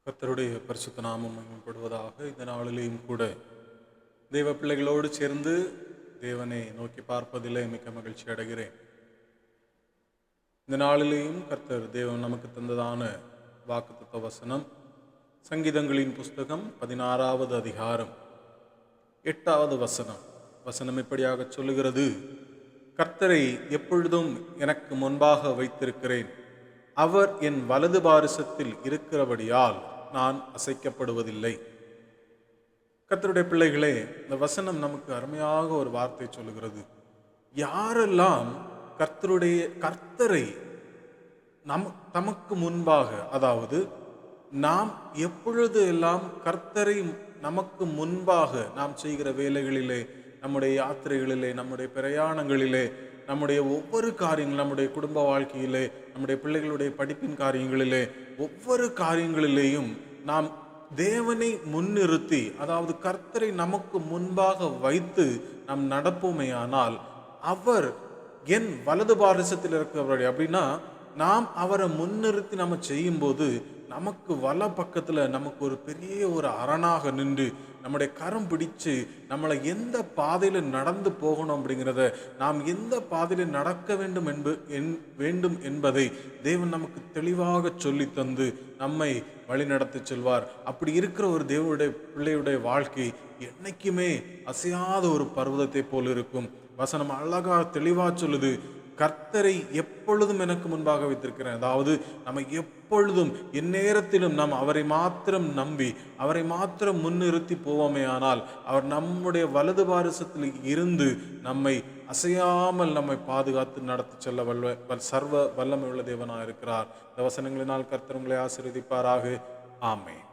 கர்த்தருடைய பரிசுத்த நாமம் மகிமைப்படுவதாக. இந்த நாளிலேயும் கூட தேவ பிள்ளைகளோடு சேர்ந்து தேவனை நோக்கி பார்ப்பதிலே மிக்க மகிழ்ச்சி அடைகிறேன். இந்த நாளிலேயும் கர்த்தர் தேவன் நமக்கு தந்ததான வாக்குத்தத்த வசனம் சங்கீதங்களின் புஸ்தகம் 16வது அதிகாரம் 8வது வசனம் இப்படியாக சொல்லுகிறது: கர்த்தரை எப்பொழுதும் எனக்கு முன்பாக வைத்திருக்கிறேன், அவர் என் வலது பாரிசத்தில் இருக்கிறபடியால் நான் அசைக்கப்படுவதில்லை. கர்த்தருடைய பிள்ளைகளே, இந்த வசனம் நமக்கு அருமையாக ஒரு வார்த்தை சொல்லுகிறது. யாரெல்லாம் கர்த்தரை தமக்கு முன்பாக, அதாவது நாம் எப்பொழுது எல்லாம் கர்த்தரை நமக்கு முன்பாக நாம் செய்கிற வேலைகளிலே, நம்முடைய யாத்திரைகளிலே, நம்முடைய பிரயாணங்களிலே, நம்முடைய ஒவ்வொரு காரியங்கள், நம்முடைய குடும்ப வாழ்க்கையிலே, நம்முடைய பிள்ளைகளுடைய படிப்பின் காரியங்களிலே, ஒவ்வொரு காரியங்களிலேயும் நாம் தேவனை முன்னிறுத்தி, அதாவது கர்த்தரை நமக்கு முன்பாக வைத்து நாம் நடப்போமேயானால், அவர் என் வலது பாரிசத்தில் இருக்கிறவர்கள். அப்படின்னா நாம் அவரை முன்னிறுத்தி நம்ம செய்யும்போது நமக்கு வல பக்கத்தில் நமக்கு ஒரு பெரிய ஒரு அரணாக நின்று நம்முடைய கரம் பிடிச்சு நம்மளை எந்த பாதையில் நடந்து போகணும் அப்படிங்கிறத, நாம் எந்த பாதையில் நடக்க வேண்டும் என்பதை தேவன் நமக்கு தெளிவாக சொல்லி தந்து நம்மை வழி நடத்தி செல்வார். அப்படி இருக்கிற ஒரு தேவனுடைய பிள்ளையுடைய வாழ்க்கை என்னைக்குமே அசையாத ஒரு பர்வதத்தை போல் இருக்கும். வசனம் அழகா தெளிவா சொல்லுது, கர்த்தரை எப்பொழுதும் எனக்கு முன்பாக வைத்திருக்கிறேன். அதாவது நம்ம எப்பொழுதும் எந்நேரத்திலும் நாம் அவரை மாத்திரம் நம்பி அவரை மாத்திரம் முன்னிறுத்தி போவோமே ஆனால், அவர் நம்முடைய வலது பாரிசத்தில் இருந்து நம்மை அசையாமல் நம்மை பாதுகாத்து நடத்தி செல்ல சர்வ வல்லமை உள்ள தேவனாக இருக்கிறார். இந்த வசனங்களினால் கர்த்தர் உங்களை ஆசீர்வதிப்பாராக. ஆமென்.